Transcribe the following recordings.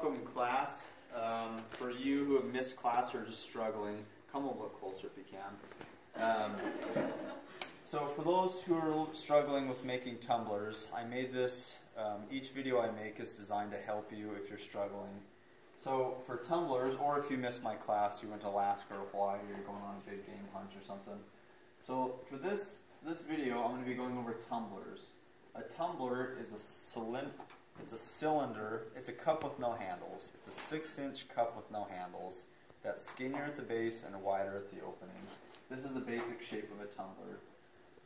welcome class. For you who have missed class or are just struggling, come a little closer if you can. So for those who are struggling with making tumblers, I made this, each video I make is designed to help you if you're struggling. So for tumblers, or if you missed my class, you went to Alaska or Hawaii, or you're going on a big game hunt or something. So for this video, I'm going to be going over tumblers. A tumbler is a cylinder, it's a cup with no handles. It's a 6-inch cup with no handles that's skinnier at the base and wider at the opening. This is the basic shape of a tumbler.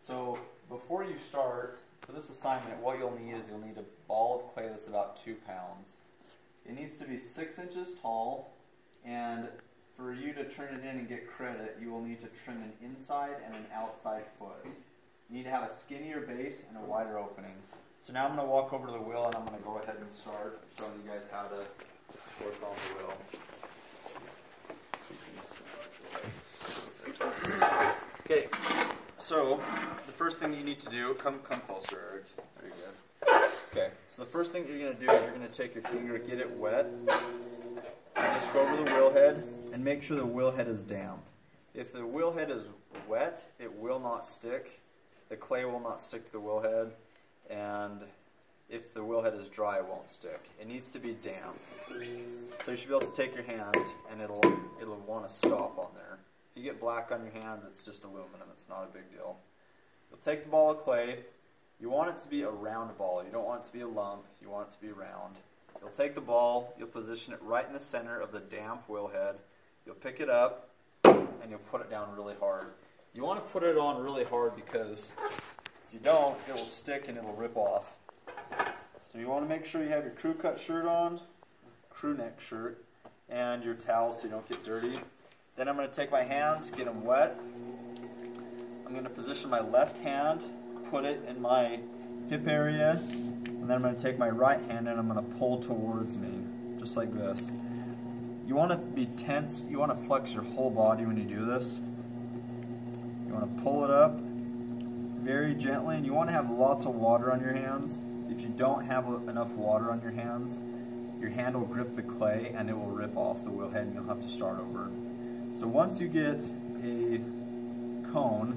So before you start, for this assignment, what you'll need is you'll need a ball of clay that's about 2 pounds. It needs to be 6 inches tall, and for you to turn it in and get credit, you will need to trim an inside and an outside foot. You need to have a skinnier base and a wider opening. So now I'm going to walk over to the wheel and I'm going to go ahead and start showing you guys how to work on the wheel. Okay, so the first thing you need to do, come closer, Eric. Very good. Okay, so the first thing you're going to do is you're going to take your finger, get it wet, and just go over the wheel head and make sure the wheel head is damp. If the wheel head is wet, it will not stick. The clay will not stick to the wheel head, and if the wheel head is dry, it won't stick. It needs to be damp. So you should be able to take your hand, and it'll want to stop on there. If you get black on your hands, it's just aluminum. It's not a big deal. You'll take the ball of clay. You want it to be a round ball. You don't want it to be a lump. You want it to be round. You'll take the ball. You'll position it right in the center of the damp wheel head. You'll pick it up, and you'll put it down really hard. You want to put it on really hard because if you don't, it will stick and it will rip off. So you want to make sure you have your crew cut shirt on, crew neck shirt, and your towel so you don't get dirty. Then I'm going to take my hands, get them wet. I'm going to position my left hand, put it in my hip area, and then I'm going to take my right hand and I'm going to pull towards me, just like this. You want to be tense, you want to flex your whole body when you do this. You want to pull it up very gently, and you want to have lots of water on your hands. If you don't have enough water on your hands, your hand will grip the clay and it will rip off the wheel head and you'll have to start over. So once you get a cone,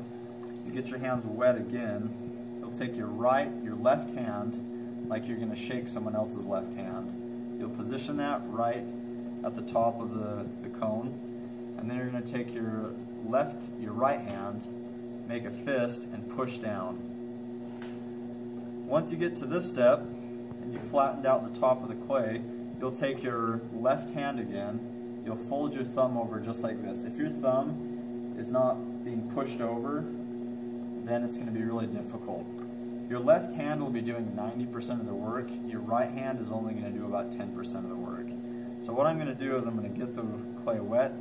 you get your hands wet again, you'll take your left hand like you're going to shake someone else's left hand. You'll position that right at the top of the cone, and then you're going to take your right hand, make a fist, and push down. Once you get to this step, and you flattened out the top of the clay, you'll take your left hand again, you'll fold your thumb over just like this. If your thumb is not being pushed over, then it's going to be really difficult. Your left hand will be doing 90% of the work, your right hand is only going to do about 10% of the work. So what I'm going to do is I'm going to get the clay wet,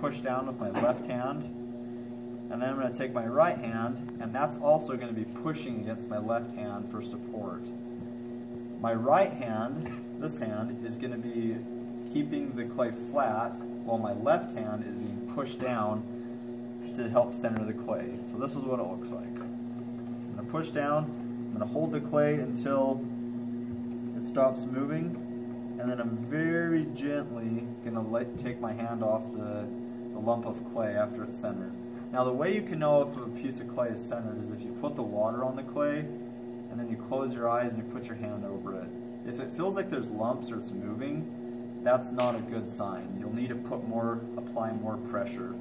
push down with my left hand, and then I'm going to take my right hand, and that's also going to be pushing against my left hand for support. My right hand, this hand, is going to be keeping the clay flat, while my left hand is being pushed down to help center the clay. So this is what it looks like. I'm going to push down, I'm going to hold the clay until it stops moving, and then I'm very gently going to take my hand off the lump of clay after it's centered. Now the way you can know if a piece of clay is centered is if you put the water on the clay and then you close your eyes and you put your hand over it. If it feels like there's lumps or it's moving, that's not a good sign. You'll need to apply more pressure.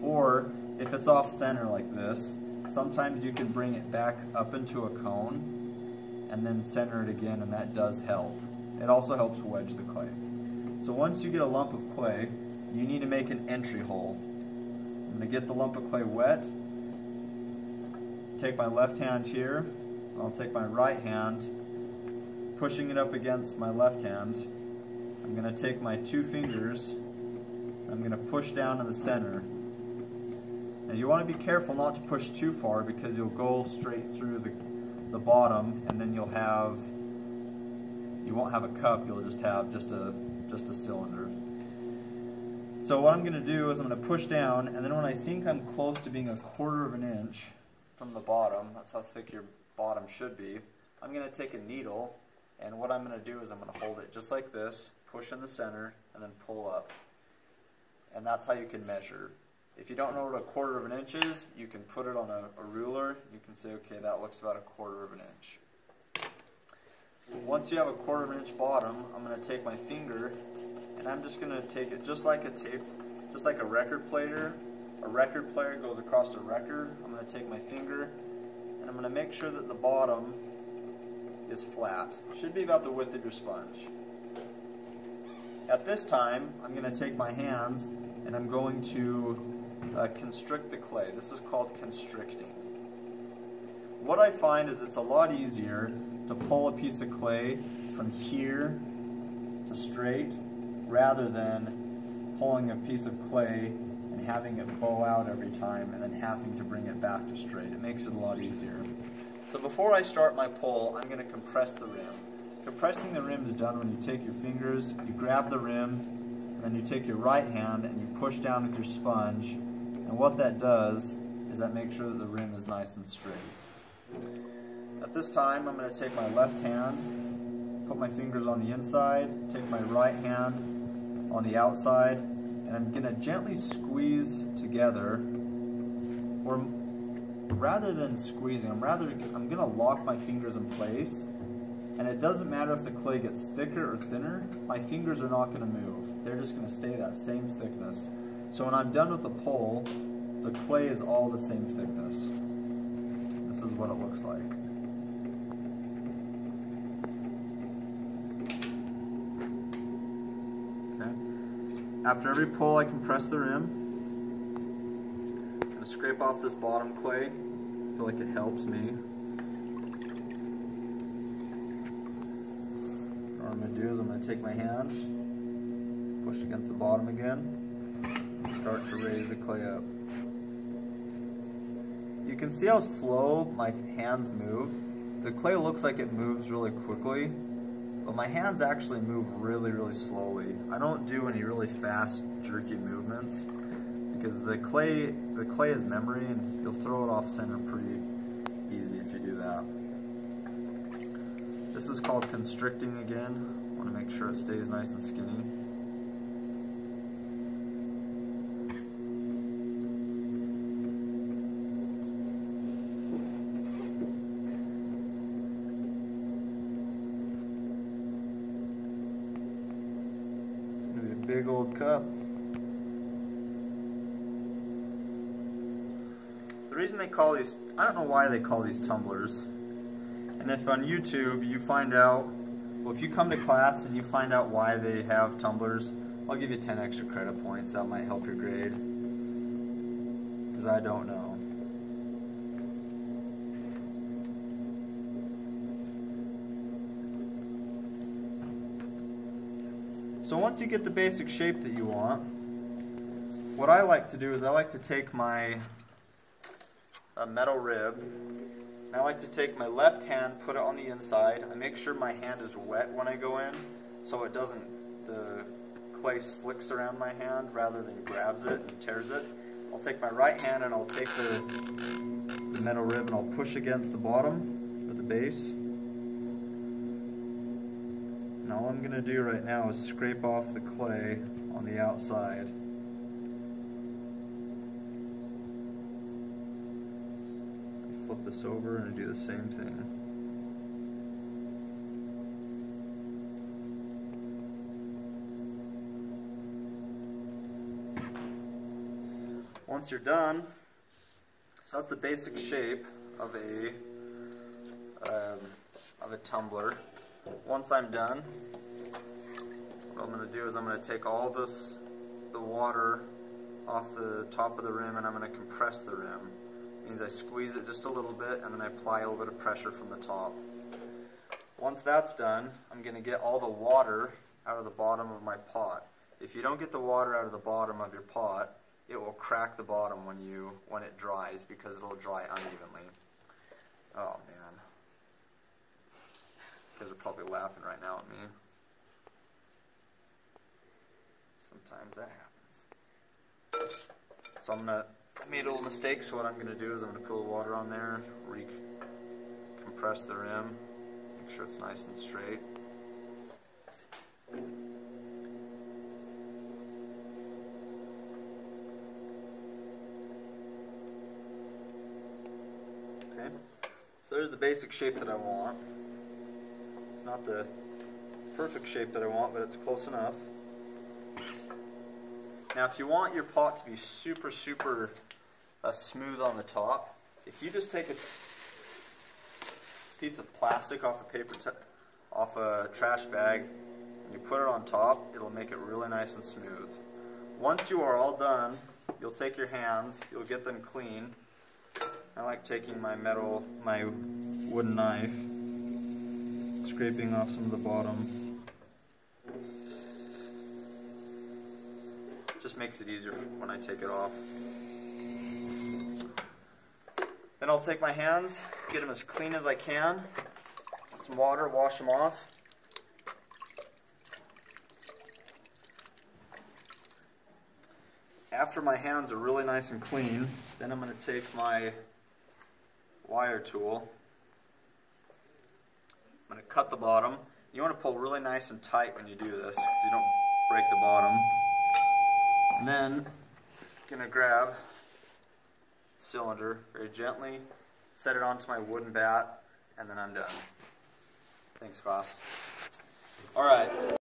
Or if it's off center like this, sometimes you can bring it back up into a cone and then center it again, and that does help. It also helps wedge the clay. So once you get a lump of clay, you need to make an entry hole. I'm going to get the lump of clay wet, take my left hand here, I'll take my right hand, pushing it up against my left hand. I'm going to take my 2 fingers, I'm going to push down in the center. Now you want to be careful not to push too far because you'll go straight through the bottom, and then you won't have a cup, you'll just have just a cylinder. So what I'm going to do is I'm going to push down, and then when I think I'm close to being 1/4 of an inch from the bottom, that's how thick your bottom should be, I'm going to take a needle, and what I'm going to do is I'm going to hold it just like this, push in the center, and then pull up. And that's how you can measure. If you don't know what a 1/4 of an inch is, you can put it on a ruler. You can say, okay, that looks about a 1/4 of an inch. Once you have a 1/4 of an inch bottom, I'm going to take my finger and I'm just going to take it just like a tape, just like a record player. A record player goes across a record. I'm going to take my finger and I'm going to make sure that the bottom is flat. It should be about the width of your sponge. At this time, I'm going to take my hands and I'm going to constrict the clay. This is called constricting. What I find is it's a lot easier to pull a piece of clay from here to straight rather than pulling a piece of clay and having it bow out every time and then having to bring it back to straight. It makes it a lot easier. So before I start my pull, I'm going to compress the rim. Compressing the rim is done when you take your fingers, you grab the rim, and then you take your right hand and you push down with your sponge. And what that does is that makes sure that the rim is nice and straight. At this time, I'm going to take my left hand, put my fingers on the inside, take my right hand on the outside, and I'm going to gently squeeze together, or rather than squeezing, I'm going to lock my fingers in place. And it doesn't matter if the clay gets thicker or thinner, my fingers are not going to move. They're just going to stay that same thickness. So when I'm done with the pull, the clay is all the same thickness. This is what it looks like. Okay. After every pull, I compress the rim. I'm going to scrape off this bottom clay. I feel like it helps me. What I'm going to do is I'm going to take my hand, push against the bottom again, start to raise the clay up. You can see how slow my hands move. The clay looks like it moves really quickly, but my hands actually move really, really slowly. I don't do any really fast, jerky movements because the clay is memory and you'll throw it off center pretty easy if you do that. This is called constricting again. I want to make sure it stays nice and skinny. It's going to be a big old cup. The reason they call these, I don't know why they call these tumblers. And if on YouTube you find out, well, if you come to class and you find out why they have tumblers, I'll give you 10 extra credit points. That might help your grade, because I don't know. So once you get the basic shape that you want, what I like to do is I like to take my metal rib. I like to take my left hand, put it on the inside. I make sure my hand is wet when I go in, so it doesn't, the clay slicks around my hand rather than grabs it and tears it. I'll take my right hand and I'll take the metal rib and I'll push against the bottom or the base. And all I'm going to do right now is scrape off the clay on the outside. Flip this over and do the same thing. Once you're done, so that's the basic shape of a tumbler. Once I'm done, what I'm going to do is I'm going to take all the water off the top of the rim and I'm going to compress the rim. Means I squeeze it just a little bit and then I apply a little bit of pressure from the top. Once that's done, I'm going to get all the water out of the bottom of my pot. If you don't get the water out of the bottom of your pot, it will crack the bottom when it dries because it'll dry unevenly. Oh man. You guys are probably laughing right now at me. Sometimes that happens. So I made a little mistake, so what I'm going to do is I'm going to put the water on there, compress the rim, make sure it's nice and straight. Okay, so there's the basic shape that I want. It's not the perfect shape that I want, but it's close enough. Now if you want your pot to be super smooth on the top, if you just take a piece of plastic off a trash bag and you put it on top, it'll make it really nice and smooth. Once you are all done, you'll take your hands, you'll get them clean. I like taking my wooden knife, scraping off some of the bottom. Just makes it easier when I take it off. Then I'll take my hands, get them as clean as I can, some water, wash them off. After my hands are really nice and clean, then I'm going to take my wire tool. I'm going to cut the bottom. You want to pull really nice and tight when you do this, so you don't break the bottom. And then I'm going to grab the cylinder very gently, set it onto my wooden bat, and then I'm done. Thanks, class. Alright.